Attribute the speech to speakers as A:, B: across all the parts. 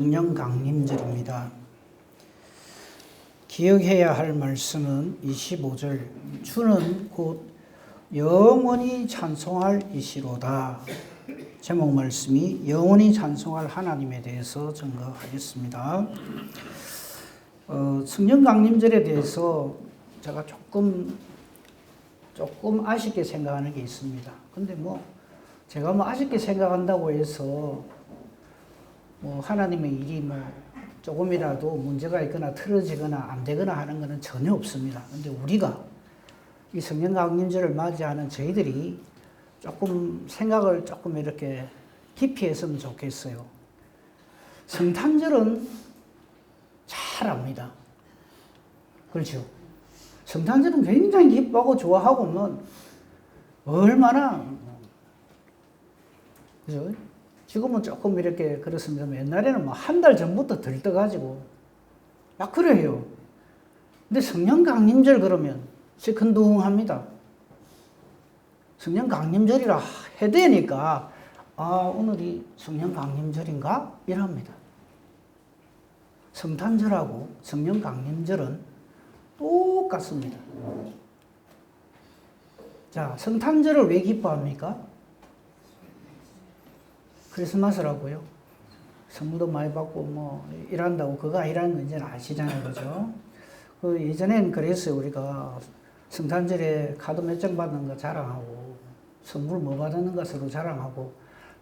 A: 성령 강림절입니다. 기억해야 할 말씀은 25절 주는 곧 영원히 찬송할 이시로다. 제목 말씀이 영원히 찬송할 하나님에 대해서 증거하겠습니다. 성령 강림절에 대해서 제가 조금 아쉽게 생각하는 게 있습니다. 근데 제가 아쉽게 생각한다고 해서 하나님의 일이 조금이라도 문제가 있거나 틀어지거나 안 되거나 하는 것은 전혀 없습니다. 근데 우리가 이 성령 강림절을 맞이하는 저희들이 생각을 이렇게 깊이 했으면 좋겠어요. 성탄절은 잘 압니다. 그렇죠? 성탄절은 굉장히 기뻐하고 좋아하고 얼마나, 그죠? 지금은 조금 이렇게 그렇습니다. 옛날에는 한 달 전부터 들떠가지고 막 그래요. 근데 성령 강림절 그러면 시큰둥합니다. 성령 강림절이라 해대니까 오늘이 성령 강림절인가? 이럽니다. 성탄절하고 성령 강림절은 똑같습니다. 자, 성탄절을 왜 기뻐합니까? 크리스마스라고요. 선물도 많이 받고 일한다고 그거 아니라는 건 이제 아시잖아요. 그죠? 예전엔 그랬어요. 우리가 성탄절에 카드 몇 장 받는 거 자랑하고 선물 받는 거 서로 자랑하고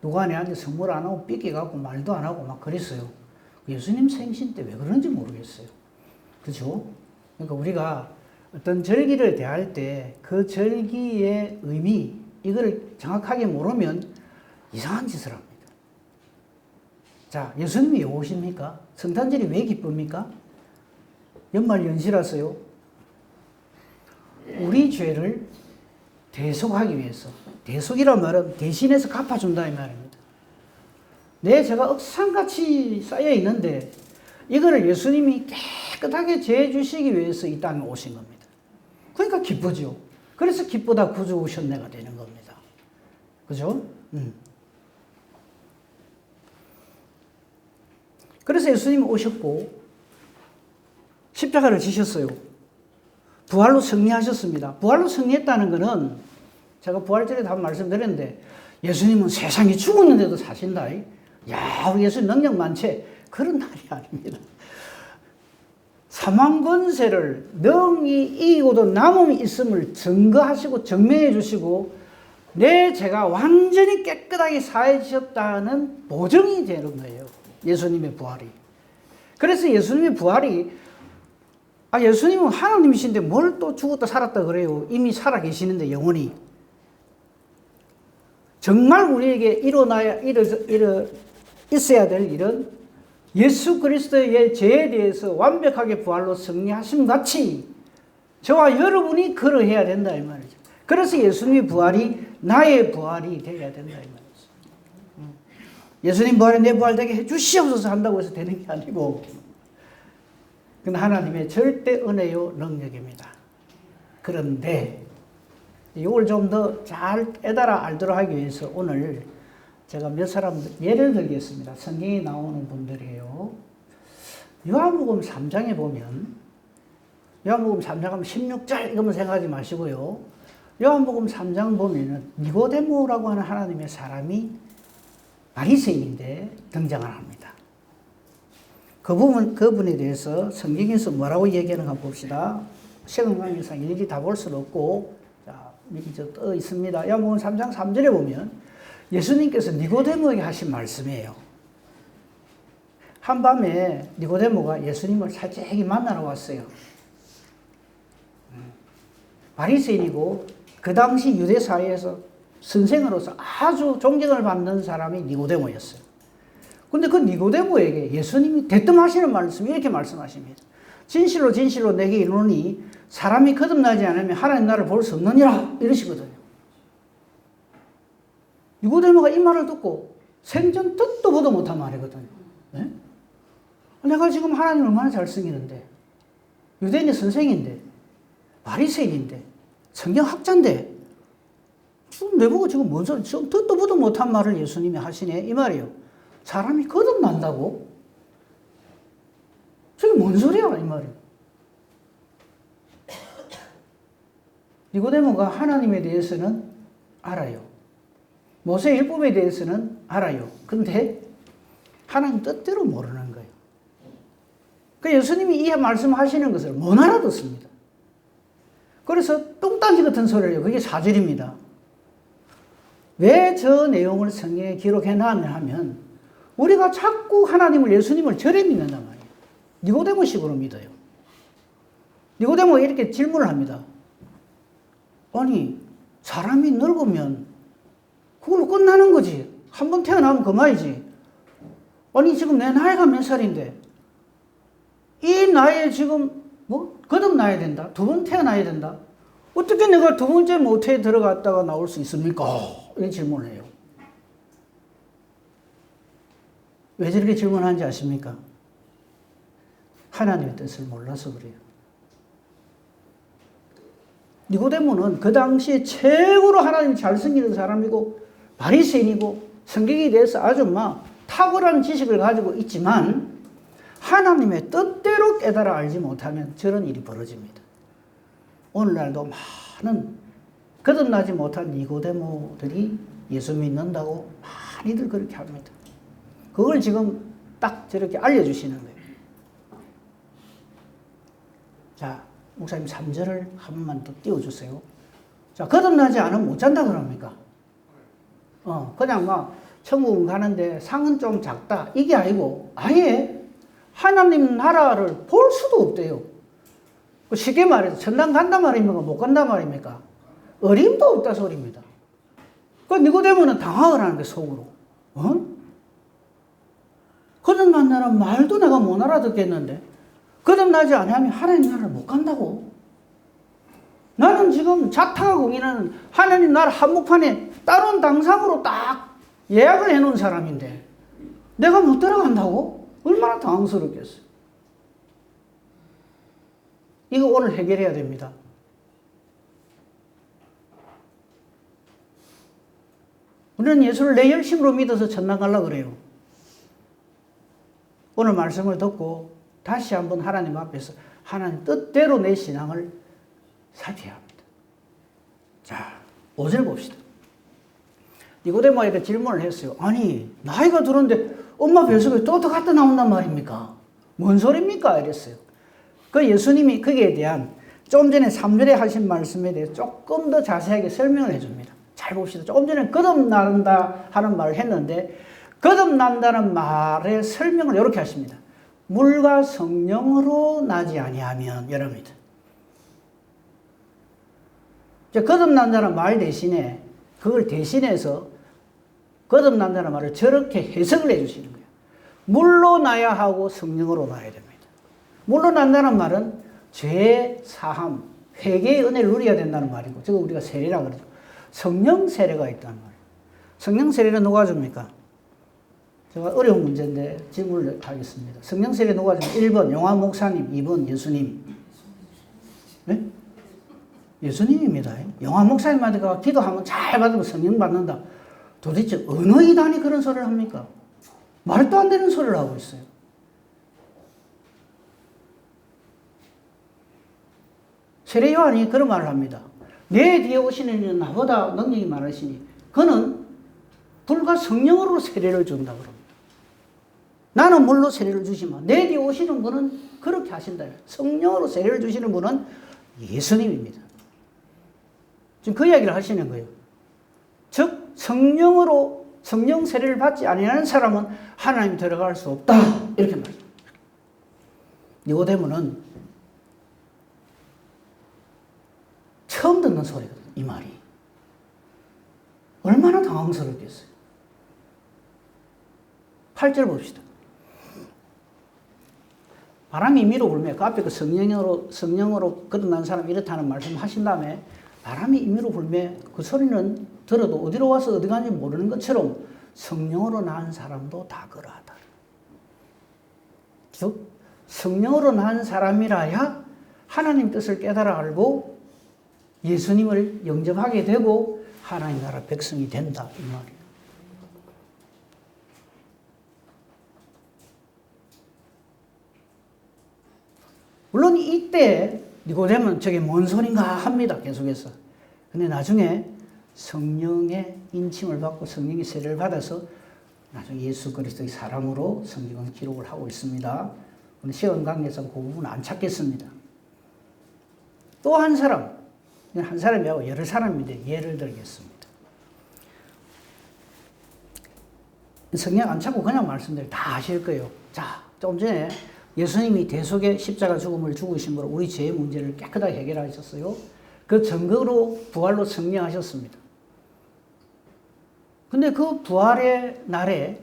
A: 누가 내한테 선물 안 하고 삐끼갖고 말도 안 하고 막 그랬어요. 예수님 생신 때 왜 그런지 모르겠어요. 그죠? 그러니까 우리가 어떤 절기를 대할 때 그 절기의 의미 이걸 정확하게 모르면 이상한 짓을 합니다. 자, 예수님이 왜 오십니까? 성탄절이 왜 기쁩니까? 연말 연시라서요. 우리 죄를 대속하기 위해서. 대속이란 말은 대신해서 갚아준다 이 말입니다. 내 죄가 억상같이 쌓여 있는데 이거를 예수님이 깨끗하게 죄 주시기 위해서 이 땅에 오신 겁니다. 그러니까 기쁘죠. 그래서 기쁘다 구주 오셨네가 되는 겁니다. 그죠? 그래서 예수님이 오셨고 십자가를 지셨어요. 부활로 승리하셨습니다. 부활로 승리했다는 것은 제가 부활절에 한번 말씀드렸는데 예수님은 세상이 죽었는데도 사신다. 야, 우리 예수님 능력 많지? 그런 날이 아닙니다. 사망 권세를 능히 이기고도 남음이 있음을 증거하시고 증명해 주시고 내 죄가 완전히 깨끗하게 사해지셨다는 보증이 되는 거예요. 예수님의 부활이. 그래서 예수님의 부활이 예수님은 하나님이신데 뭘 또 죽었다 살았다 그래요. 이미 살아 계시는데 영원히. 정말 우리에게 있어야 될 일은 예수 그리스도의 죄에 대해서 완벽하게 부활로 승리하심 같이 저와 여러분이 그러해야 된다 이 말이죠. 그래서 예수님의 부활이 나의 부활이 되어야 된다 이 말이죠. 예수님 부활에 내 부활 되게 해주시옵소서 한다고 해서 되는 게 아니고 그건 하나님의 절대 은혜요 능력입니다. 그런데 이걸 좀 더 잘 깨달아 알도록 하기 위해서 오늘 제가 몇 사람 예를 들겠습니다. 성경에 나오는 분들이에요. 요한복음 3장에 보면 요한복음 3장 하면 16절 이것만 생각하지 마시고요. 요한복음 3장 보면은 니고데모라고 하는 하나님의 사람이 바리새인인데 등장을 합니다. 그분에 대해서 성경에서 뭐라고 얘기하는가 봅시다. 시간 관계상 일일이 다 볼 수는 없고, 자, 여기 떠 있습니다. 요한복음 3장 3절에 보면 예수님께서 니고데모에게 하신 말씀이에요. 한밤에 니고데모가 예수님을 살짝히 만나러 왔어요. 바리새인이고 그 당시 유대 사회에서 선생으로서 아주 존경을 받는 사람이 니고데모였어요. 근데 그 니고데모에게 예수님이 대뜸하시는 말씀이 이렇게 말씀하십니다. 진실로 진실로 내게 이르노니 사람이 거듭나지 않으면 하나님 나라를 볼 수 없느니라 이러시거든요. 니고데모가 이 말을 듣고 생전 듣도 보도 못한 말이거든요. 네? 내가 지금 하나님을 얼마나 잘 섬기는데 유대인의 선생인데 바리새인인데 성경학자인데 지금 내보고 지금 뭔 소리, 듣도 보도 못한 말을 예수님이 하시네 이 말이에요. 사람이 거듭난다고? 저게 뭔 소리야 이 말이에요. 니고데모가 하나님에 대해서는 알아요. 모세 율법에 대해서는 알아요. 근데 하나님 뜻대로 모르는 거예요. 그 예수님이 이 말씀하시는 것을 못 알아듣습니다. 그래서 똥딴지 같은 소리를 해요. 그게 4절입니다. 왜 저 내용을 성경에 기록해놨냐 하면 우리가 자꾸 하나님을 예수님을 절에 믿는단 말이에요. 니고데모식으로 믿어요. 니고데모가 이렇게 질문을 합니다. 아니 사람이 늙으면 그걸로 끝나는 거지. 한 번 태어나면 그만이지. 아니 지금 내 나이가 몇 살인데 이 나이에 지금 뭐 거듭나야 된다. 두 번 태어나야 된다. 어떻게 내가 두 번째 모태에 들어갔다가 나올 수 있습니까? 이런 질문을 해요. 왜 저렇게 질문하는지 아십니까? 하나님의 뜻을 몰라서 그래요. 니고데모는 그 당시에 최고로 하나님 잘 섬기는 사람이고 바리새인이고 성경에 대해서 아주 막 탁월한 지식을 가지고 있지만 하나님의 뜻대로 깨달아 알지 못하면 저런 일이 벌어집니다. 오늘날도 많은 거듭나지 못한 니고데모들이 예수 믿는다고 많이들 그렇게 합니다. 그걸 지금 딱 저렇게 알려주시는 거예요. 자, 목사님 3절을 한 번만 더 띄워주세요. 자, 거듭나지 않으면 못 잔다 그럽니까? 그냥 막 천국 가는데 상은 좀 작다 이게 아니고 아예 하나님 나라를 볼 수도 없대요. 쉽게 말해서 천당 간단 말입니까? 못 간단 말입니까? 어림도 없다 소리입니다. 그 니고데모는 당황을 하는 게 속으로. 거듭난다는 말도 내가 못 알아듣겠는데 거듭나지 않으면 하나님 나라를 못 간다고? 나는 지금 자타가 공인하는 하나님 나라 한복판에 따로 당상으로 딱 예약을 해놓은 사람인데 내가 못 들어간다고? 얼마나 당황스럽겠어요. 이거 오늘 해결해야 됩니다. 우리는 예수를 내 열심으로 믿어서 천당 가려고 그래요. 오늘 말씀을 듣고 다시 한번 하나님 앞에서 하나님 뜻대로 내 신앙을 살펴야 합니다. 자, 5절 봅시다. 니고데모에게 질문을 했어요. 아니 나이가 들었는데 엄마 뱃속에 또 갔다 나온단 말입니까? 뭔 소리입니까? 이랬어요. 그 예수님이 거기에 대한 좀 전에 3절에 하신 말씀에 대해 조금 더 자세하게 설명을 해줍니다. 잘 봅시다. 조금 전에 거듭난다 하는 말을 했는데 거듭난다는 말의 설명을 이렇게 하십니다. 물과 성령으로 나지 아니하면 이럽니다. 거듭난다는 말 대신에 그걸 대신해서 거듭난다는 말을 저렇게 해석을 해주시는 거예요. 물로 나야 하고 성령으로 나야 됩니다. 물로 난다는 말은 죄 사함, 회개의 은혜를 누려야 된다는 말이고 저거 우리가 세례라고 그러죠. 성령 세례가 있다는 말이에요. 성령 세례는 누가 줍니까? 제가 어려운 문제인데 질문을 하겠습니다. 성령 세례 누가 줍니까? 1번 용환 목사님, 2번 예수님. 네? 예수님입니다. 용환 목사님한테 가 기도하면 잘 받으면 성령 받는다. 도대체 어느 이단이 그런 소리를 합니까? 말도 안 되는 소리를 하고 있어요. 세례 요한이 그런 말을 합니다. 내 뒤에 오시는 이는 나보다 능력이 많으시니 그는 불과 성령으로 세례를 준다 그럽니다. 나는 물로 세례를 주지만 내 뒤에 오시는 분은 그렇게 하신다. 성령으로 세례를 주시는 분은 예수님입니다. 지금 그 이야기를 하시는 거예요. 즉 성령으로 성령 세례를 받지 아니하는 사람은 하나님 들어갈 수 없다. 이렇게 말합니다. 니고데모는 처음 듣는 소리거든요. 이 말이. 얼마나 당황스럽겠어요. 8절 봅시다. 바람이 임의로 불매, 그 앞에 그 성령으로 거듭난 사람 이렇다는 말씀 하신 다음에 바람이 임의로 불매, 그 소리는 들어도 어디로 와서 어디 가는지 모르는 것처럼 성령으로 낳은 사람도 다 그러하다. 즉, 성령으로 낳은 사람이라야 하나님 뜻을 깨달아 알고 예수님을 영접하게 되고 하나님 나라 백성이 된다. 이 말이에요. 물론 이때 니고데모는 저게 뭔 소린가 합니다. 계속해서. 근데 나중에 성령의 인침을 받고 성령의 세례를 받아서 나중에 예수 그리스도의 사람으로 성경은 기록을 하고 있습니다. 시간 관계상 그 부분은 안 찾겠습니다. 또 한 사람, 한 사람이 아니고 여러 사람인데 예를 들겠습니다. 성경 안 찾고 그냥 말씀드리면 다 아실 거예요. 자, 좀 전에 예수님이 대속의 십자가 죽음을 죽으심으로 우리 죄의 문제를 깨끗하게 해결하셨어요. 그 증거로 부활로 승리하셨습니다. 근데 그 부활의 날에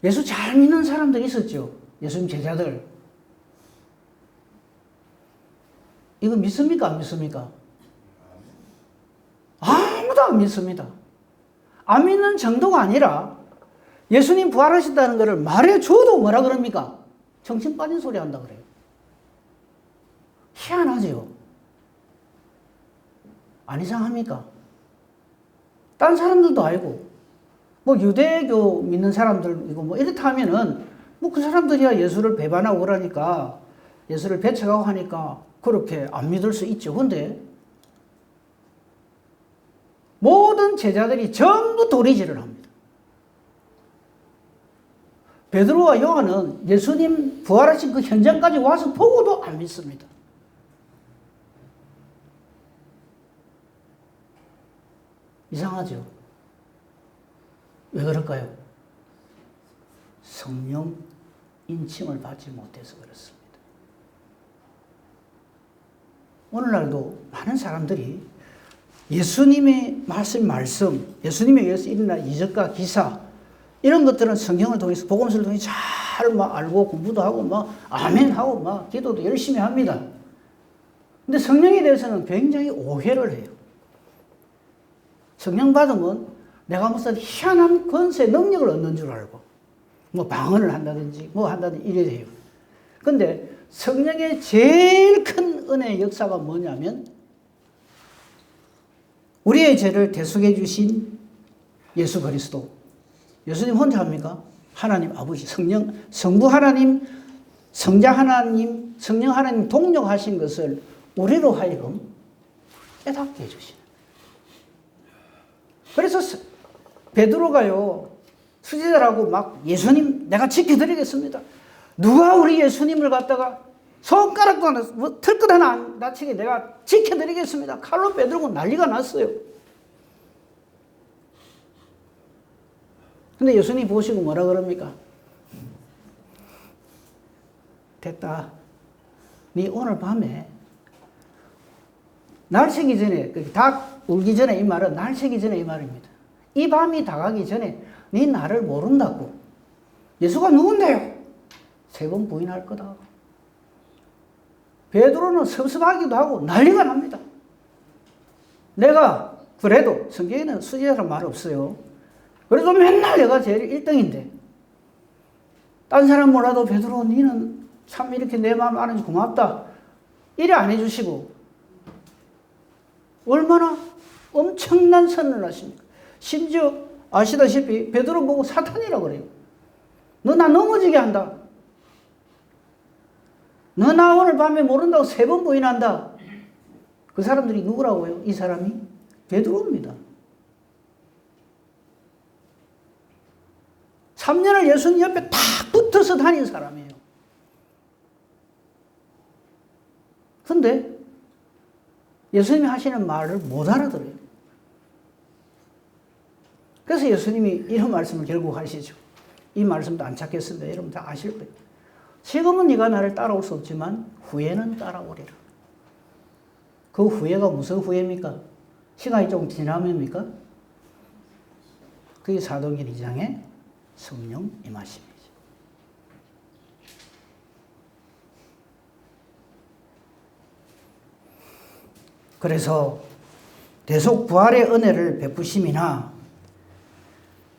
A: 예수 잘 믿는 사람들이 있었죠. 예수님 제자들. 이거 믿습니까? 안 믿습니까? 아무도 안 믿습니다. 안 믿는 정도가 아니라 예수님 부활하셨다는 것을 말해줘도 뭐라 그럽니까? 정신 빠진 소리 한다 그래요. 희한하죠? 안 이상합니까? 딴 사람들도 알고, 뭐 유대교 믿는 사람들이고 뭐 이렇다 하면은 뭐 그 사람들이야 예수를 배반하고 그러니까 예수를 배척하고 하니까 그렇게 안 믿을 수 있죠. 근데 모든 제자들이 전부 도리질을 합니다. 베드로와 요한은 예수님 부활하신 그 현장까지 와서 보고도 안 믿습니다. 이상하죠? 왜 그럴까요? 성령 인침을 받지 못해서 그렇습니다. 오늘날도 많은 사람들이 예수님의 말씀, 예수님에 의해서 일어난 이적과 기사, 이런 것들은 성경을 통해서, 복음서를 통해서 잘 알고 공부도 하고, 아멘 하고, 기도도 열심히 합니다. 근데 성령에 대해서는 굉장히 오해를 해요. 성령 받으면 내가 무슨 희한한 권세, 능력을 얻는 줄 알고, 방언을 한다든지, 한다든지 이래 돼요. 근데 성령의 제일 큰 은혜의 역사가 뭐냐면, 우리의 죄를 대속해 주신 예수 그리스도. 예수님 혼자 합니까? 하나님 아버지, 성부 하나님, 성자 하나님, 성령 하나님 동력하신 것을 우리로 하여금 깨닫게 해주시는. 그래서 베드로가요, 수제자라고 예수님 내가 지켜드리겠습니다. 누가 우리 예수님을 갖다가 손가락도 하나, 털끝 하나 안 다치게 내가 지켜드리겠습니다. 칼로 빼들고 난리가 났어요. 근데 예수님 보시고 뭐라 그럽니까? 됐다. 네 오늘 밤에 날 새기 전에, 닭 울기 전에 이 말은 날 새기 전에 이 말입니다. 이 밤이 다가기 전에 네 나를 모른다고. 예수가 누군데요? 3번 부인할 거다. 베드로는 섭섭하기도 하고 난리가 납니다. 내가 그래도 성경에는 수제자란 말 없어요. 그래도 맨날 내가 제일 1등인데 딴 사람 몰라도 베드로 니는 참 이렇게 내 마음 아는지 고맙다. 이래 안 해주시고 얼마나 엄청난 선을 하십니까? 심지어 아시다시피 베드로 보고 사탄이라고 그래요. 너 나 넘어지게 한다. 너 나 오늘 밤에 모른다고 3번 부인한다. 그 사람들이 누구라고요? 이 사람이 베드로입니다. 3년을 예수님 옆에 탁 붙어서 다닌 사람이에요. 근데 예수님이 하시는 말을 못 알아들어요. 그래서 예수님이 이런 말씀을 결국 하시죠. 이 말씀도 안 찾겠습니다. 여러분 다 아실 거예요. 지금은 네가 나를 따라올 수 없지만 후에는 따라오리라. 그 후에가 무슨 후에입니까? 시간이 좀 지나면입니까? 그게 사도행전 2장의 성령 임하심이죠. 그래서 대속 부활의 은혜를 베푸심이나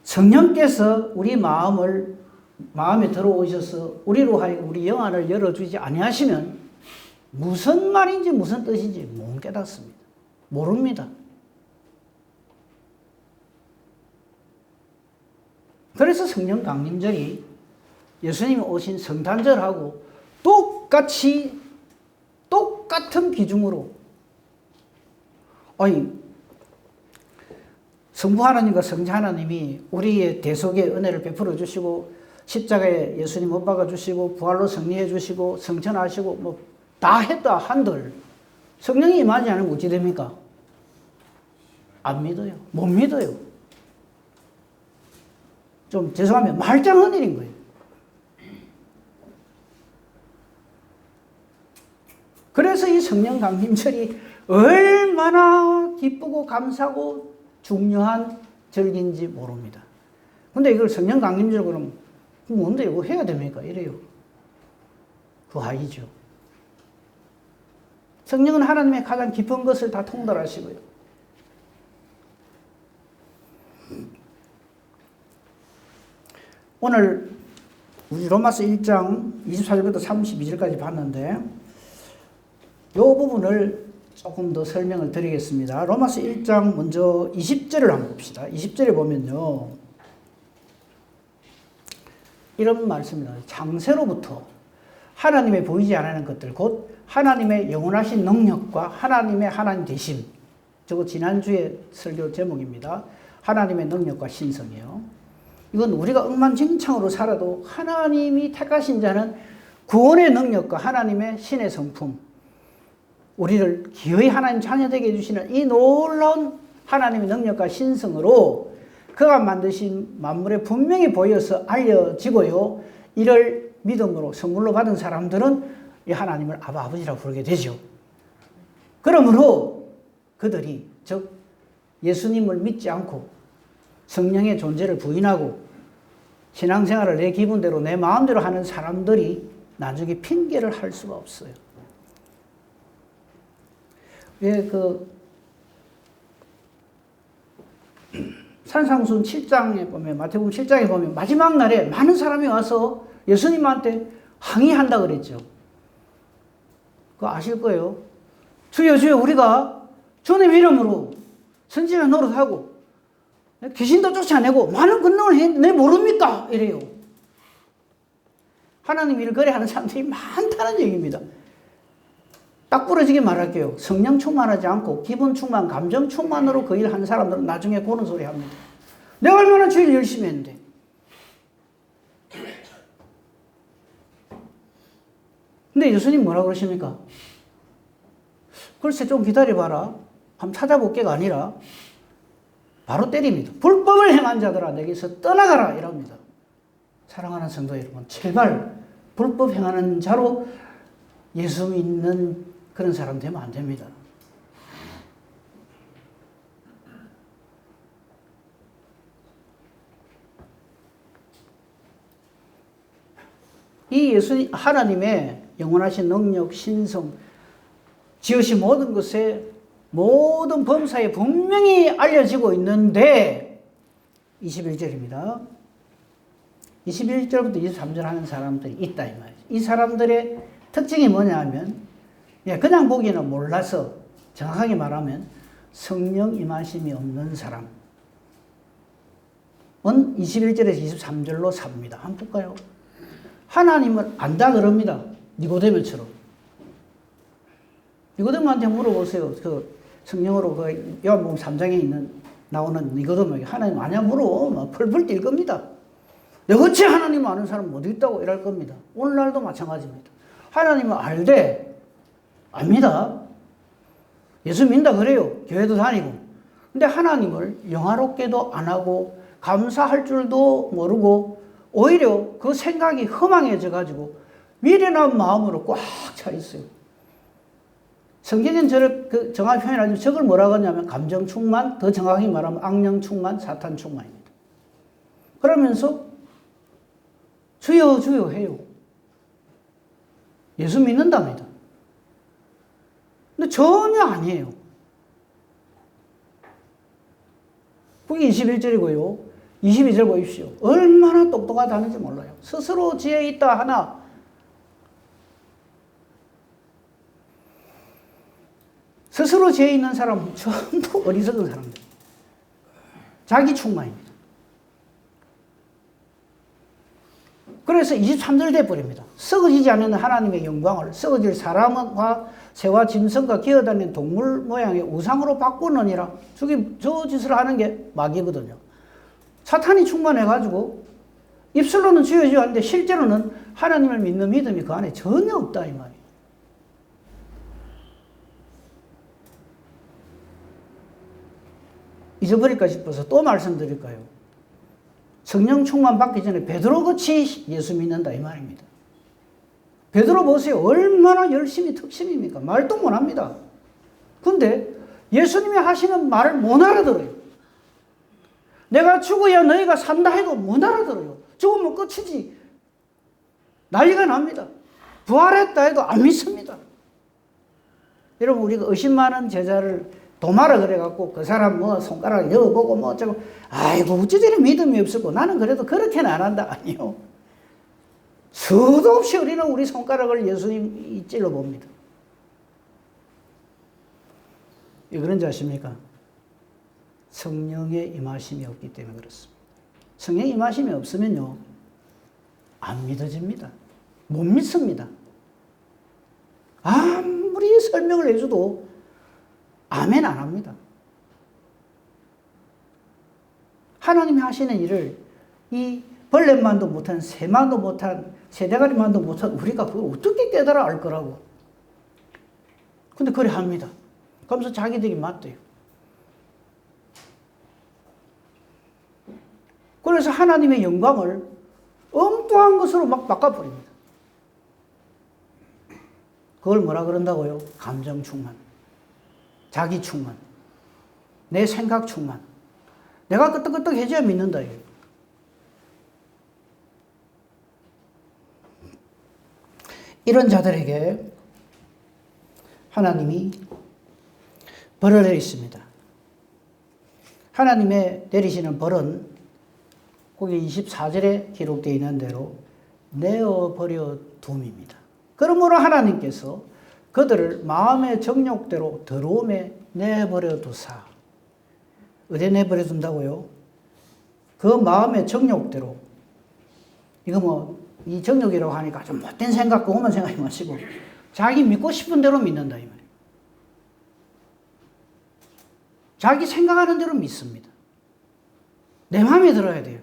A: 성령께서 우리 마음에 들어오셔서 우리로 하여금 우리 영안을 열어주지 아니하시면 무슨 말인지 무슨 뜻인지 못 깨닫습니다. 모릅니다. 그래서 성령 강림절이 예수님이 오신 성탄절하고 똑같은 비중으로, 아니, 성부 하나님과 성자 하나님이 우리의 대속의 은혜를 베풀어 주시고, 십자가에 예수님 못 박아 주시고, 부활로 승리해 주시고, 성천하시고, 뭐 다 했다 한들 성령이 임하지 않으면 어찌 됩니까? 안 믿어요. 못 믿어요. 좀 죄송하면 말짱한 일인 거예요. 그래서 이 성령 강림절이 얼마나 기쁘고 감사하고 중요한 절기인지 모릅니다. 근데 이걸 성령 강림절 그러면 뭔데 이거 해야 됩니까? 이래요. 그거 아니죠. 성령은 하나님의 가장 깊은 것을 다 통달하시고요. 오늘 우리 로마서 1장 24절부터 32절까지 봤는데 이 부분을 조금 더 설명을 드리겠습니다. 로마서 1장 먼저 20절을 한번 봅시다. 20절에 보면요, 이런 말씀입니다. 창세로부터 하나님의 보이지 않는 것들, 곧 하나님의 영원하신 능력과 하나님의 하나님 되심, 저거 지난주에 설교 제목입니다. 하나님의 능력과 신성이요. 이건 우리가 엉망진창으로 살아도 하나님이 택하신 자는 구원의 능력과 하나님의 신의 성품, 우리를 기어이 하나님 자녀되게 해주시는 이 놀라운 하나님의 능력과 신성으로 그가 만드신 만물에 분명히 보여서 알려지고요. 이를 믿음으로 선물로 받은 사람들은 이 하나님을 아버지라고 부르게 되죠. 그러므로 그들이, 즉 예수님을 믿지 않고 성령의 존재를 부인하고 신앙생활을 내 기분대로 내 마음대로 하는 사람들이 나중에 핑계를 할 수가 없어요. 왜 산상순 7장에 보면, 마태복음 7장에 보면 마지막 날에 많은 사람이 와서 예수님한테 항의한다 그랬죠. 그거 아실 거예요. 주여 주여, 우리가 주님 이름으로 선지자 노릇하고 귀신도 쫓아내고 많은 권능을 했는데 모릅니까? 이래요. 하나님 일을 그래 하는 사람들이 많다는 얘기입니다. 딱 부러지게 말할게요. 성령 충만하지 않고 기분 충만, 감정 충만으로 그 일 하는 사람들은 나중에 고는 소리 합니다. 내가 얼마나 주일 열심히 했는데. 근데 예수님 뭐라고 그러십니까? 글쎄 좀 기다려봐라, 한번 찾아볼게가 아니라 바로 때립니다. 불법을 행한 자들아 내게서 떠나가라 이럽니다. 사랑하는 성도 여러분, 제발 불법 행하는 자로 예수 믿는 그런 사람 되면 안 됩니다. 이 예수 하나님의 영원하신 능력, 신성, 지으신 모든 것에 모든 범사에 분명히 알려지고 있는데 21절입니다. 21절부터 23절 하는 사람들이 있다 이 말이죠. 이 사람들의 특징이 뭐냐 하면 그냥 보기에는 몰라서, 정확하게 말하면 성령 임하심이 없는 사람은 21절에서 23절로 삽니다. 한번 볼까요? 하나님을 안다 그럽니다. 니고데모처럼. 니고데모한테 물어보세요. 그 성령으로 그 요한복음 3장에 나오는 니고데모에게 하나님 아냐 물어. 막 펄펄 뛸 겁니다. 내가 어찌 하나님을 아는 사람 어디 있다고 이럴 겁니다. 오늘날도 마찬가지입니다. 하나님을 알되 압니다. 예수 믿는다 그래요. 교회도 다니고. 근데 하나님을 영화롭게도 안 하고 감사할 줄도 모르고 오히려 그 생각이 허망해져 가지고 미련한 마음으로 꽉 차 있어요. 성경은 저를 정확히 표현하지만 저걸 뭐라고 하냐면 감정 충만, 더 정확히 말하면 악령 충만, 사탄 충만입니다. 그러면서 주여 주여 해요. 예수 믿는답니다. 근데 전혀 아니에요. 그게 21절이고요. 22절 보십시오. 얼마나 똑똑하다는지 몰라요. 스스로 지혜 있다 하나 스스로 지혜 있는 사람은 전부 어리석은 사람들. 자기 충만입니다. 그래서 23절 돼버립니다. 썩어지지 않는 하나님의 영광을 썩어질 사람과 새와 짐승과 기어다니는 동물 모양의 우상으로 바꾸느니라. 저 짓을 하는 게 마귀거든요. 사탄이 충만해가지고 입술로는 주여주여 하는데 실제로는 하나님을 믿는 믿음이 그 안에 전혀 없다 이 말이에요. 잊어버릴까 싶어서 또 말씀드릴까요? 성령 충만 받기 전에 베드로같이 예수 믿는다 이 말입니다. 베드로 보세요. 얼마나 열심히 특심입니까? 말도 못합니다. 근데 예수님이 하시는 말을 못 알아들어요. 내가 죽어야 너희가 산다 해도 못 알아들어요. 죽으면 끝이지. 난리가 납니다. 부활했다 해도 안 믿습니다. 여러분 우리가 의심 많은 제자를 도마라 그래갖고 그 사람 뭐 손가락 여보고 뭐 어쩌고 아이고 어찌 저리 믿음이 없었고 나는 그래도 그렇게는 안 한다. 아니요. 수도 없이 우리는 우리 손가락을 예수님이 찔러봅니다. 왜 그런지 아십니까? 성령의 임하심이 없기 때문에 그렇습니다. 성령의 임하심이 없으면요 안 믿어집니다. 못 믿습니다. 아무리 설명을 해줘도 아멘 안 합니다. 하나님이 하시는 일을 이 벌레만도 못한 새만도 못한 새대가리만도 못한 우리가 그걸 어떻게 깨달아 알 거라고. 근데 그래 합니다. 그러면서 자기들이 맞대요. 그래서 하나님의 영광을 엉뚱한 것으로 막 바꿔버립니다. 그걸 뭐라 그런다고요? 감정 충만, 자기 충만, 내 생각 충만. 내가 끄떡끄떡해져야 믿는다. 이런 자들에게 하나님이 벌을 내리십니다. 하나님의 내리시는 벌은 거기 24절에 기록되어 있는 대로 내어버려 둠입니다. 그러므로 하나님께서 그들을 마음의 정욕대로 더러움에 내버려 두사. 어디에 내버려 둔다고요? 그 마음의 정욕대로. 이거 뭐 이 정욕이라고 하니까 좀 못된 생각, 그것만 생각하지 마시고 자기 믿고 싶은 대로 믿는다 이 말이에요. 자기 생각하는 대로 믿습니다. 내 마음에 들어야 돼요.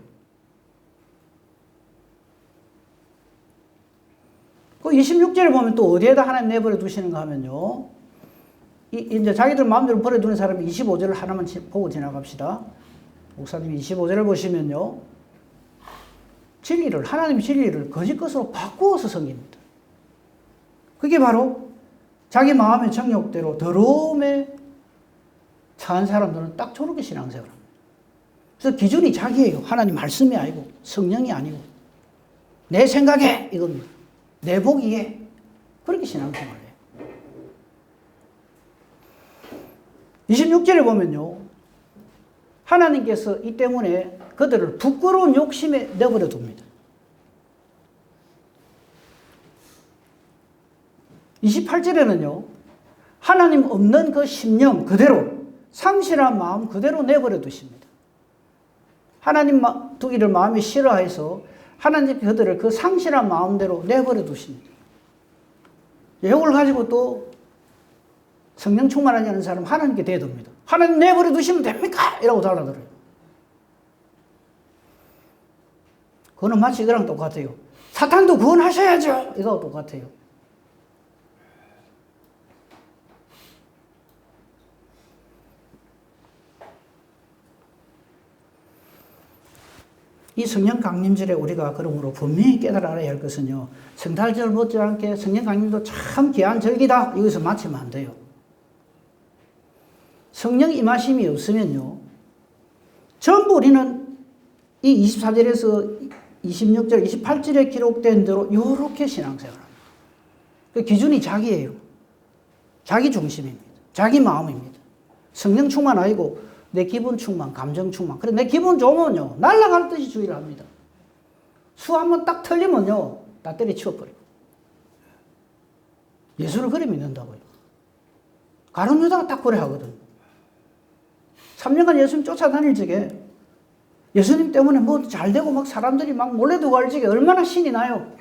A: 그 26절에 보면 또 어디에다 하나님 내버려 두시는가 하면요. 이제 자기들 마음대로 버려두는 사람이 25절을 하나만 보고 지나갑시다. 목사님이 25절을 보시면요. 진리를, 하나님의 진리를 거짓 것으로 바꾸어서 섬깁니다. 그게 바로 자기 마음의 정욕대로 더러움에 처한 사람들은 딱 저렇게 신앙생활을 합니다. 그래서 기준이 자기예요. 하나님 말씀이 아니고 성령이 아니고 내 생각에 이겁니다. 내 보기에 그렇게 신앙생활을 해요. 26절에 보면요. 하나님께서 이 때문에 그들을 부끄러운 욕심에 내버려 둡니다. 28절에는요. 하나님 없는 그 심령 그대로 상실한 마음 그대로 내버려 두십니다. 하나님 두기를 마음이 싫어해서 하나님 그들을 그 상실한 마음대로 내버려 두십니다. 이걸 가지고 또 성령 충만하지 않은 사람 하나님께 대듭니다. 하나님 내버려 두시면 됩니까? 이라고 달라들어요. 그거는 마치 이거랑 똑같아요. 사탄도 구원하셔야죠. 이거하고 똑같아요. 이 성령 강림절에 우리가 그러므로 분명히 깨달아야 할 것은요. 성탄절 못지않게 성령 강림도 참 귀한 절기다. 여기서 마치면 안 돼요. 성령 임하심이 없으면요. 전부 우리는 이 24절에서 26절, 28절에 기록된 대로 이렇게 신앙생활합니다. 그 기준이 자기예요. 자기 중심입니다. 자기 마음입니다. 성령 충만 아니고 내 기분 충만, 감정 충만. 그래 내 기분 좋으면요. 날아갈 듯이 주의를 합니다. 수 한번 딱 틀리면요. 다 때려치워버려요. 예수를 그래 믿는다고요. 가룟 유다가 딱 그래 하거든. 3년간 예수님 쫓아다닐 적에 예수님 때문에 뭐 잘 되고 막 사람들이 막 몰래두고 알지게 얼마나 신이 나요.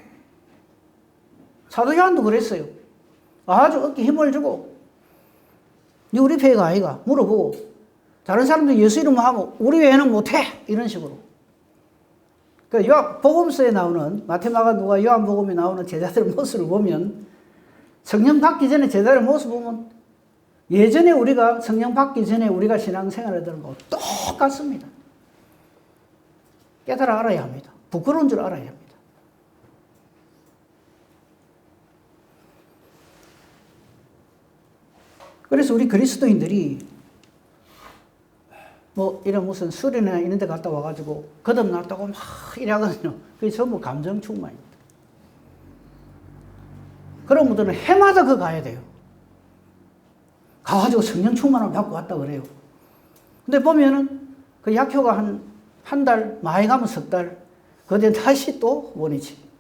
A: 사도 요한도 그랬어요. 아주 어깨 힘을 주고, 니 우리 패가 아이가? 물어보고, 다른 사람들 예수 이름 하면 우리 외에는 못해! 이런 식으로. 그 복음서에 나오는, 마태마가 누가 요한복음에 나오는 제자들의 모습을 보면, 성령 받기 전에 제자들의 모습 보면, 예전에 우리가 성령 받기 전에 우리가 신앙생활을 하던 거 똑같습니다. 깨달아 알아야 합니다. 부끄러운 줄 알아야 합니다. 그래서 우리 그리스도인들이 뭐 이런 무슨 수련회나 이런 데 갔다 와가지고 거듭났다고 막 이러거든요. 그게 전부 감정 충만입니다. 그런 분들은 해마다 그거 가야 돼요. 가가지고 성령 충만을 받고 왔다 그래요. 근데 보면은 그 약효가 한 달, 많이 가면 석 달, 그 뒤에 다시 또 원이지.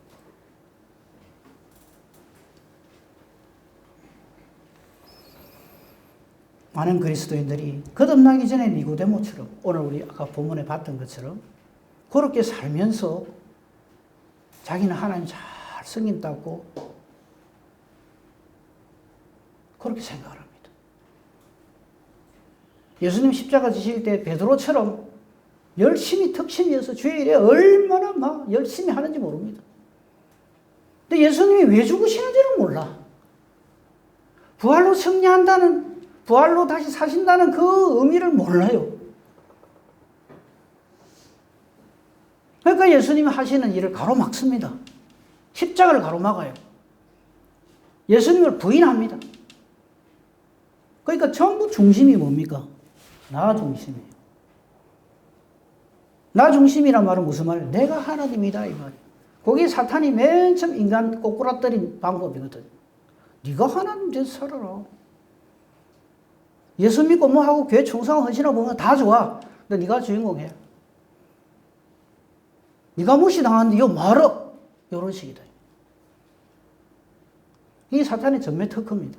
A: 많은 그리스도인들이 거듭나기 전에 니고데모처럼, 오늘 우리 아까 본문에 봤던 것처럼 그렇게 살면서 자기는 하나님 잘 승인받고 그렇게 생각을 합니다. 예수님 십자가 지실 때 베드로처럼 열심히 특심이어서 주의 일에 얼마나 막 열심히 하는지 모릅니다. 근데 예수님이 왜 죽으시는지는 몰라. 부활로 승리한다는, 부활로 다시 사신다는 그 의미를 몰라요. 그러니까 예수님이 하시는 일을 가로막습니다. 십자가를 가로막아요. 예수님을 부인합니다. 그러니까 전부 중심이 뭡니까? 나 중심이에요. 나 중심이란 말은 무슨 말이에요? 내가 하나님이다 이 말이에요. 그게 사탄이 맨 처음 인간 꼬꾸라뜨린 방법이거든. 네가 하나님 돼서 살아라. 예수 믿고 뭐 하고 교회 충성하고 헌신하고 보면 다 좋아. 근데 네가 주인공이야. 네가 무시당하는데 이거 말어. 이런 식이다. 이게 사탄의 전매 특허입니다.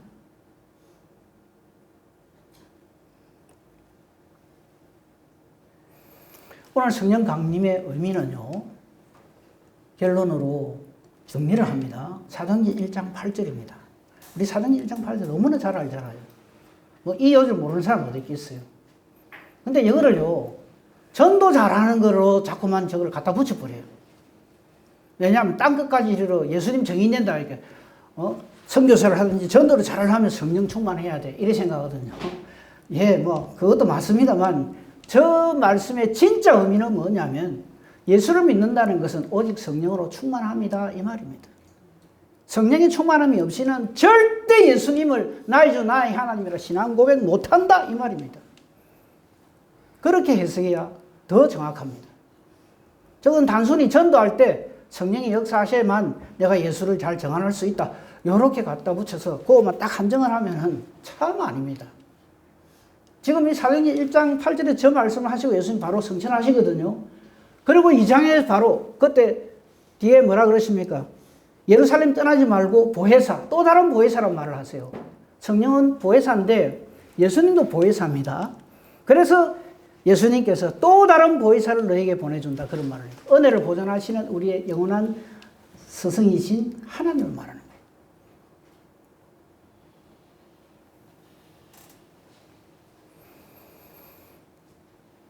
A: 오늘 성령 강림의 의미는요, 결론으로 정리를 합니다. 사도행전 1장 8절입니다. 우리 사도행전 1장 8절 너무나 잘 알잖아요. 뭐 이 여절 모르는 사람 어디 있겠어요. 근데 이거를요, 전도 잘하는 거로 자꾸만 저걸 갖다 붙여버려요. 왜냐하면 땅끝까지 이르러 예수님 정인된다. 이렇게, 선교사를 하든지 전도를 잘 하면 성령 충만해야 돼. 이래 생각하거든요. 예, 뭐, 그것도 맞습니다만, 저 말씀의 진짜 의미는 뭐냐면, 예수를 믿는다는 것은 오직 성령으로 충만합니다. 이 말입니다. 성령의 충만함이 없이는 절대 예수님을 나의 주 나의 하나님이라 신앙 고백 못한다. 이 말입니다. 그렇게 해석해야 더 정확합니다. 저건 단순히 전도할 때 성령이 역사하셔야만 내가 예수를 잘 정한할 수 있다. 이렇게 갖다 붙여서 그거만 딱 한정을 하면은 참 아닙니다. 지금 이 사도행전 1장 8절에 저 말씀을 하시고 예수님 바로 성천하시거든요. 그리고 2장에 바로 그때 뒤에 뭐라 그러십니까? 예루살렘 떠나지 말고 보혜사, 또 다른 보혜사란 말을 하세요. 성령은 보혜사인데 예수님도 보혜사입니다. 그래서 예수님께서 또 다른 보혜사를 너에게 보내준다. 그런 말을 해요. 은혜를 보존하시는 우리의 영원한 스승이신 하나님을 말하는 거예요.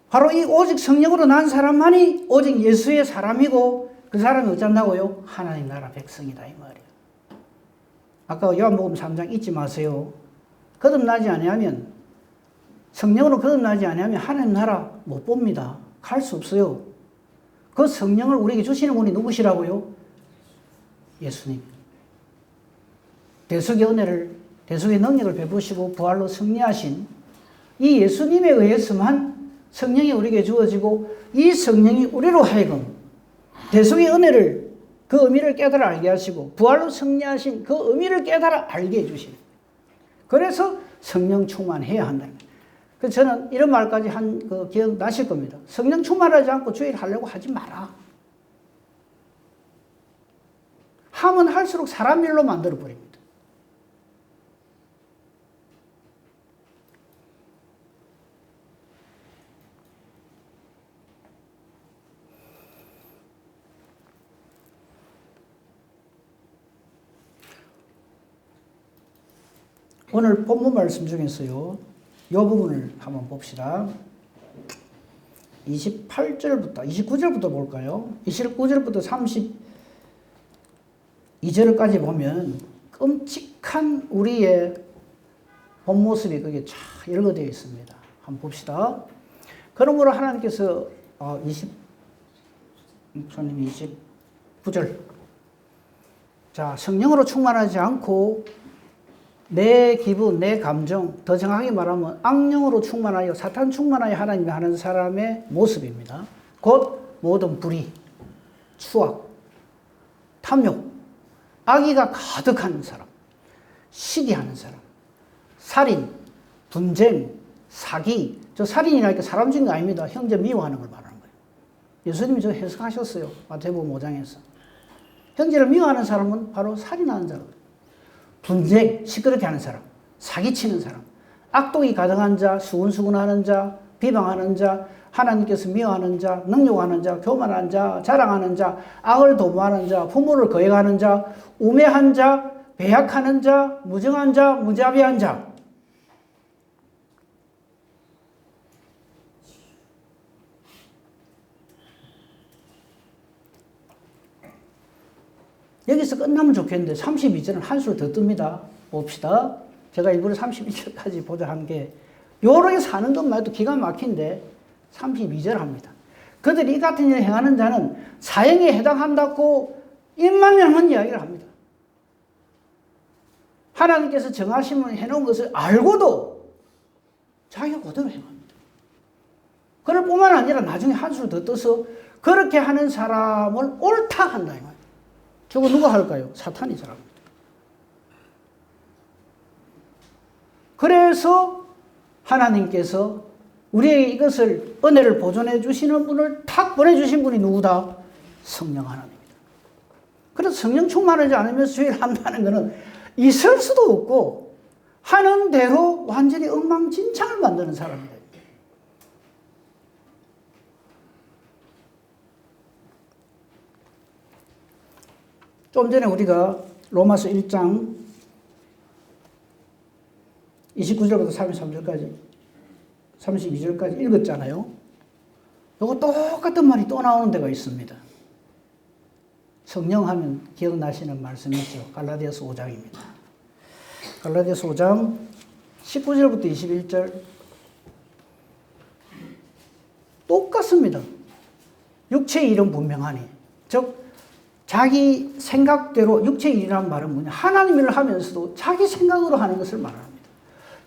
A: 바로 이 오직 성령으로 난 사람만이 오직 예수의 사람이고 그 사람이 어쩐다고요? 하나님 나라 백성이다 이 말이에요. 아까 요한복음 3장 잊지 마세요. 거듭나지 아니하면 성령으로 거듭나지 아니하면 하나님 나라 못 봅니다. 갈 수 없어요. 그 성령을 우리에게 주시는 분이 누구시라고요? 예수님. 대속의 은혜를, 대속의 능력을 베푸시고 부활로 승리하신 이 예수님에 의해서만 성령이 우리에게 주어지고 이 성령이 우리로 하여금 대속의 은혜를, 그 의미를 깨달아 알게 하시고 부활로 승리하신 그 의미를 깨달아 알게 해주시는. 그래서 성령 충만해야 한다는 거예요. 그래서 저는 이런 말까지 한 거 기억나실 겁니다. 성령 충만하지 않고 주일 하려고 하지 마라. 하면 할수록 사람 일로 만들어 버립니다. 오늘 본문 말씀 중에서요, 이 부분을 한번 봅시다. 28절부터, 29절부터 볼까요? 29절부터 32절까지 보면 끔찍한 우리의 본 모습이 거기에 쫙 열거되어 있습니다. 한번 봅시다. 그러므로 하나님께서 29절. 자, 성령으로 충만하지 않고 내 기분, 내 감정, 더 정확하게 말하면 악령으로 충만하여 사탄 충만하여 하나님이 하는 사람의 모습입니다. 곧 모든 불의, 추악, 탐욕, 악의가 가득한 사람, 시기하는 사람, 살인, 분쟁, 사기. 저 살인이라니까 사람 죽인 거 아닙니다. 형제 미워하는 걸 말하는 거예요. 예수님이 저 해석하셨어요. 마태복음 5장에서. 형제를 미워하는 사람은 바로 살인하는 사람. 분쟁, 시끄럽게 하는 사람, 사기치는 사람, 악독이 가득한 자, 수군수군하는 자, 비방하는 자, 하나님께서 미워하는 자, 능욕하는 자, 교만한 자, 자랑하는 자, 악을 도모하는 자, 부모를 거역하는 자, 우매한 자, 배약하는 자, 무정한 자, 무자비한 자. 여기서 끝나면 좋겠는데 32절은 한술 더 뜹니다. 봅시다. 제가 일부러 32절까지 보자 한 게 요렇게 사는 것만 해도 기가 막힌데 32절 합니다. 그들이 이 같은 일을 행하는 자는 사형에 해당한다고 입만 열면 이야기를 합니다. 하나님께서 정하심을 해놓은 것을 알고도 자기가 그대로 행합니다. 그럴 뿐만 아니라 나중에 한술 더 떠서 그렇게 하는 사람을 옳다 한다. 저거 누가 할까요? 사탄이 사람입니다. 그래서 하나님께서 우리에게 이것을 은혜를 보존해 주시는 분을 탁 보내주신 분이 누구다? 성령 하나님입니다. 그래서 성령 충만하지 않으면서 주의를 한다는 것은 있을 수도 없고 하는 대로 완전히 엉망진창을 만드는 사람입니다. 좀 전에 우리가 로마서 1장 29절부터 33절까지, 32절까지 읽었잖아요. 이거 똑같은 말이 또 나오는 데가 있습니다. 성령 하면 기억나시는 말씀이죠. 갈라디아서 5장입니다. 갈라디아서 5장 19절부터 21절 똑같습니다. 육체의 일은 분명하니, 즉 자기 생각대로. 육체의 일이라는 말은 뭐냐? 하나님 일을 하면서도 자기 생각으로 하는 것을 말합니다.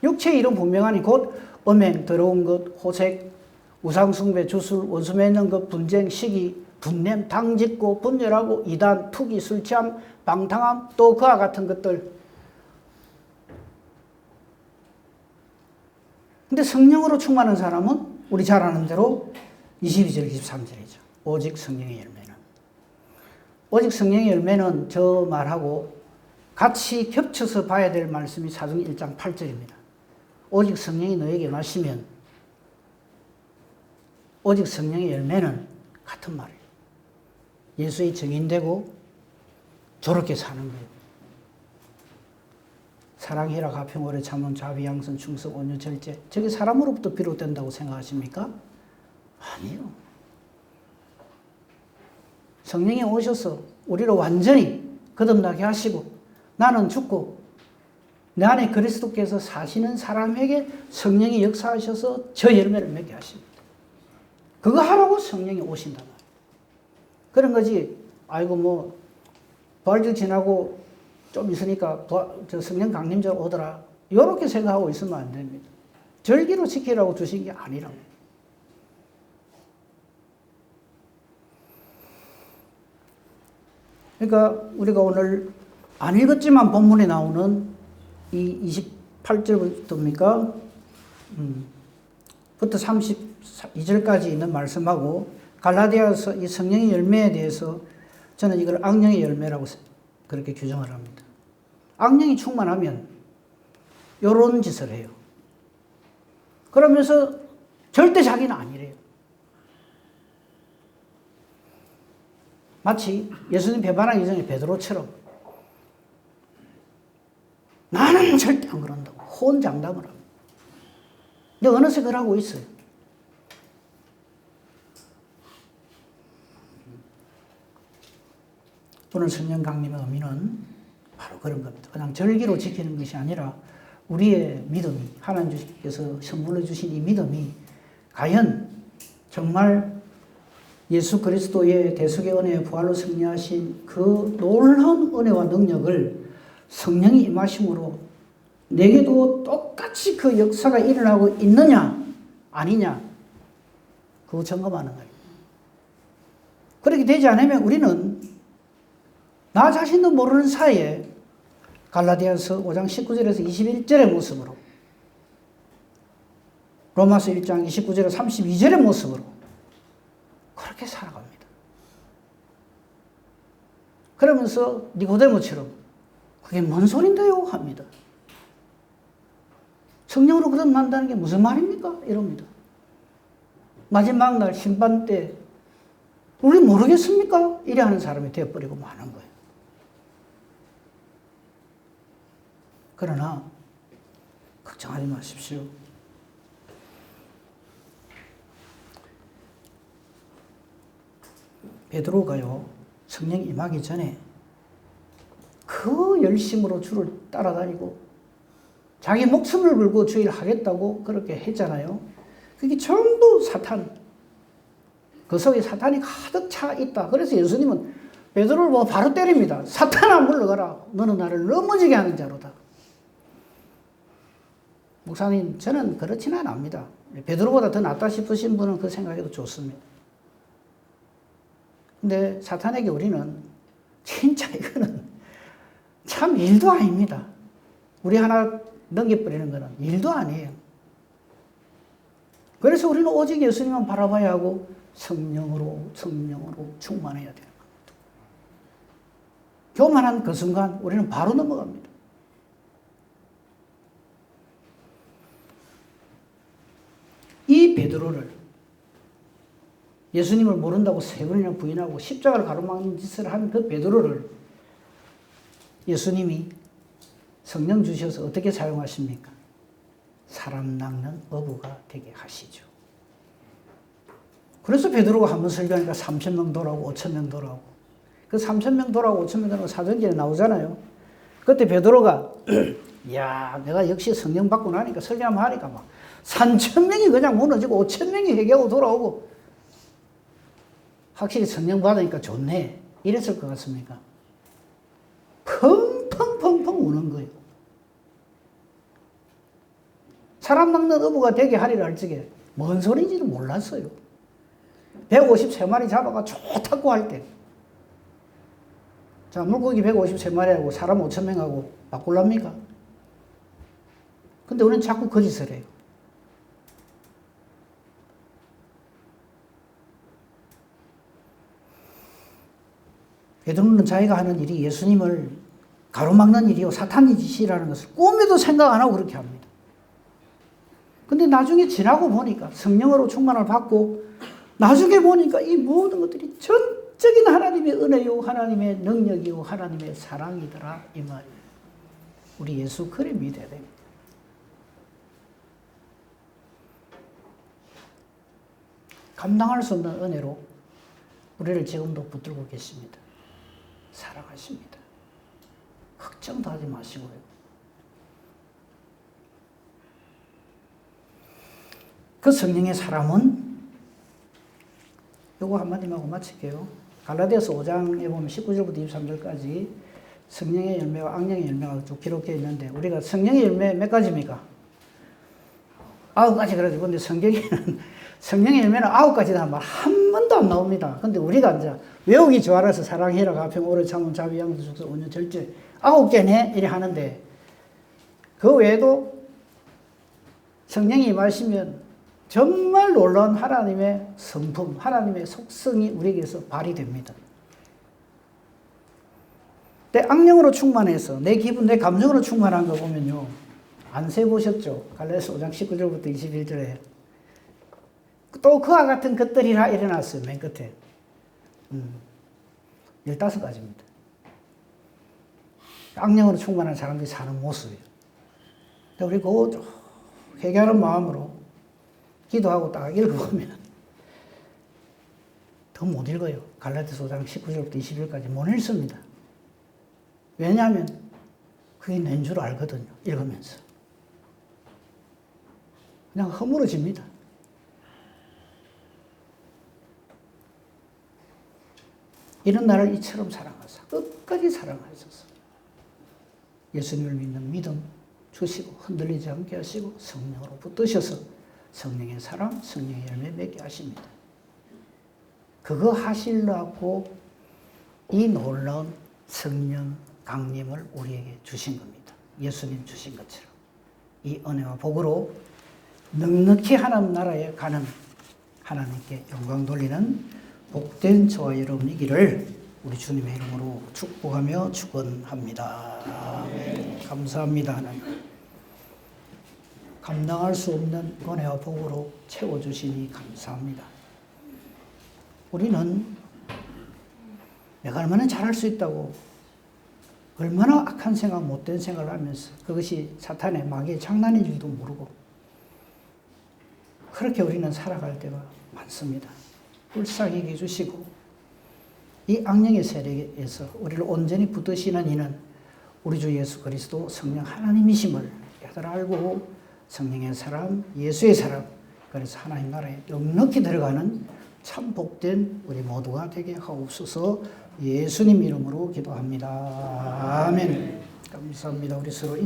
A: 육체의 일은 분명하니 곧 음행, 더러운 것, 호색, 우상숭배, 주술, 원수 맺는 것, 분쟁, 시기, 분냄, 당짓고, 분열하고, 이단, 투기, 술취함, 방탕함, 또 그와 같은 것들. 근데 성령으로 충만한 사람은 우리 잘 아는 대로 22절, 23절이죠. 오직 성령의 열매는. 오직 성령의 열매는 저 말하고 같이 겹쳐서 봐야 될 말씀이 사도행 1장 8절입니다. 오직 성령이 너에게 마시면, 오직 성령의 열매는 같은 말이에요. 예수의 증인되고 저렇게 사는 거예요. 사랑, 희락, 화평, 오래 참음, 자비, 양선, 충성, 온유, 절제. 저게 사람으로부터 비롯된다고 생각하십니까? 아니요. 성령이 오셔서 우리를 완전히 거듭나게 하시고 나는 죽고 내 안에 그리스도께서 사시는 사람에게 성령이 역사하셔서 저 열매를 맺게 하십니다. 그거 하라고 성령이 오신단 말이에요. 그런 거지. 아이고 뭐 부활절 지나고 좀 있으니까 저 성령 강림절 오더라. 이렇게 생각하고 있으면 안 됩니다. 절기로 지키라고 주신 게 아니랍니다. 그러니까 우리가 오늘 안 읽었지만 본문에 나오는 이 28절부터입니까? 부터 32절까지 있는 말씀하고 갈라디아서 이 성령의 열매에 대해서 저는 이걸 악령의 열매라고 그렇게 규정을 합니다. 악령이 충만하면 이런 짓을 해요. 그러면서 절대 자기는 아니래요. 마치 예수님 배반하기 전에 베드로처럼 나는 절대 안 그런다고. 호언장담을 합니다. 근데 어느새 그러고 있어요. 오늘 성령 강림의 의미는 바로 그런 겁니다. 그냥 절기로 지키는 것이 아니라 우리의 믿음이, 하나님께서 선물로 주신 이 믿음이 과연 정말 예수 그리스도의 대속의 은혜의 부활로 승리하신 그 놀라운 은혜와 능력을 성령이 임하심으로 내게도 똑같이 그 역사가 일어나고 있느냐 아니냐 그거 점검하는 거예요. 그렇게 되지 않으면 우리는 나 자신도 모르는 사이에 갈라디아서 5장 19절에서 21절의 모습으로, 로마서 1장 29절에서 32절의 모습으로 그렇게 살아갑니다. 그러면서 니고데모처럼 그게 뭔 소린데요? 합니다. 성령으로 거듭난다는 게 무슨 말입니까? 이럽니다. 마지막 날 심판 때 우리 모르겠습니까? 이래 하는 사람이 되어버리고 마는 거예요. 그러나 걱정하지 마십시오. 베드로가요, 성령이 임하기 전에 그 열심으로 주를 따라다니고 자기 목숨을 걸고 주의를 하겠다고 그렇게 했잖아요. 그게 전부 사탄, 그 속에 사탄이 가득 차 있다. 그래서 예수님은 베드로를 보고 바로 때립니다. 사탄아 물러가라. 너는 나를 넘어지게 하는 자로다. 목사님, 저는 그렇지는 않습니다. 베드로보다 더 낫다 싶으신 분은 그 생각해도 좋습니다. 근데 사탄에게 우리는 진짜 이거는 참 일도 아닙니다. 우리 하나 넘겨버리는 거는 일도 아니에요. 그래서 우리는 오직 예수님만 바라봐야 하고 성령으로 충만해야 되는 겁니다. 교만한 그 순간 우리는 바로 넘어갑니다. 이 베드로를 예수님을 모른다고 3번이나 부인하고 십자가를 가로막는 짓을 한 그 베드로를 예수님이 성령 주셔서 어떻게 사용하십니까? 사람 낚는 어부가 되게 하시죠. 그래서 베드로가 한번 설교하니까 3,000명 돌아오고 5,000명 돌아오고, 그 3,000명 돌아오고 5,000명 돌아오고 사도행전에 나오잖아요. 그때 베드로가 야, 내가 역시 성령 받고 나니까 설교하면 하니까 막 3,000명이 그냥 무너지고 5,000명이 회개하고 돌아오고, 확실히 성령 받으니까 좋네 이랬을 것 같습니까? 펑펑펑펑 우는 거예요. 사람 낚는 어부가 되게 하리라 할 적에 뭔 소리인지도 몰랐어요. 153마리 잡아가 좋다고 할 때, 자, 물고기 153마리하고 사람 5,000명하고 바꿀랍니까? 근데 우리는 자꾸 거짓을 해요. 베드로는 자기가 하는 일이 예수님을 가로막는 일이요 사탄의 짓이라는 것을 꿈에도 생각 안 하고 그렇게 합니다. 근데 나중에 지나고 보니까 성령으로 충만을 받고 나중에 보니까 이 모든 것들이 전적인 하나님의 은혜요 하나님의 능력이요 하나님의 사랑이더라 이 말이에요. 우리 예수 그래 믿어야 됩니다. 감당할 수 없는 은혜로 우리를 지금도 붙들고 계십니다. 사랑하십니다. 걱정도 하지 마시고요. 그 성령의 사람은, 요거 한마디만 하고 마칠게요. 갈라디아서 5장에 보면 19절부터 23절까지 성령의 열매와 악령의 열매가 쭉 기록되어 있는데, 우리가 성령의 열매 몇 가지입니까? 9가지 그러죠. 근데 성경에는 성령의 열매는 9가지다 말 한 번도 안 나옵니다. 근데 우리가 이제 외우기 좋아라서 사랑해라, 가평, 오래 참음, 자비, 양도, 속서, 온유, 절제 9개네 이래 하는데, 그 외에도 성령이 임하시면 정말 놀라운 하나님의 성품, 하나님의 속성이 우리에게서 발휘됩니다. 내 악령으로 충만해서 내 기분, 내 감정으로 충만한 거 보면요, 안 세보셨죠? 갈라디아서 5장 19절부터 21절에 또 그와 같은 것들이라 일어났어요. 맨 끝에 15가지입니다. 악령으로 충만한 사람들이 사는 모습이에요. 우리 그 회개하는 마음으로 기도하고 딱 읽어보면 더 못 읽어요. 갈라디아서 5장 19절부터 20절까지 못 읽습니다. 왜냐하면 그게 낸 줄 알거든요. 읽으면서. 그냥 허물어집니다. 이런 나를 이처럼 사랑하사 끝까지 사랑하셔서 예수님을 믿는 믿음 주시고 흔들리지 않게 하시고 성령으로 붙드셔서 성령의 사랑, 성령의 열매 맺게 하십니다. 그거 하시려고 이 놀라운 성령 강림을 우리에게 주신 겁니다. 예수님 주신 것처럼. 이 은혜와 복으로 넉넉히 하나님 나라에 가는 하나님께 영광 돌리는 복된 저와 여러분이기를 우리 주님의 이름으로 축복하며 축원합니다. 아멘. 감사합니다 하나님. 감당할 수 없는 은혜와 복으로 채워주시니 감사합니다. 우리는 내가 얼마나 잘할 수 있다고 얼마나 악한 생각, 못된 생각을 하면서 그것이 사탄의 마귀의 장난인 줄도 모르고 그렇게 우리는 살아갈 때가 많습니다. 불쌍히 해주시고 이 악령의 세력에서 우리를 온전히 붙드시는 이는 우리 주 예수 그리스도 성령 하나님이심을 다들 알고 성령의 사람, 예수의 사람, 그래서 하나님 나라에 넉넉히 들어가는 참 복된 우리 모두가 되게 하옵소서. 예수님 이름으로 기도합니다. 아멘. 감사합니다. 우리 서로